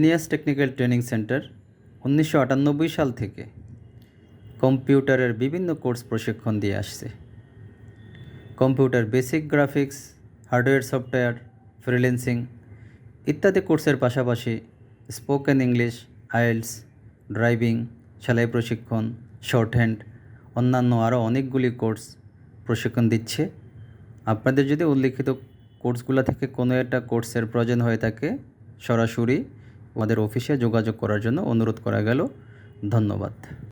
Genius technical training centre 1998 সাল থেকে কম্পিউটারের বিভিন্ন কোর্স প্রশিক্ষণ দিয়ে আসছে। Computer basic, graphics, hardware, software, freelancing ইত্যাদি কোর্সের পাশাপাশি স্পোকেন ইংলিশ, আইএলটিএস, ড্রাইভিং, সেলাই প্রশিক্ষণ, শর্ট হ্যান্ড, অন্যান্য আরও অনেকগুলি কোর্স প্রশিক্ষণ দিচ্ছে। আপনাদের যদি উল্লিখিত কোর্সগুলো থেকে কোনো একটা কোর্সের প্রয়োজন হয়ে থাকে, সরাসরি আমাদের অফিসে যোগাযোগ করার জন্য অনুরোধ করা গেল। ধন্যবাদ।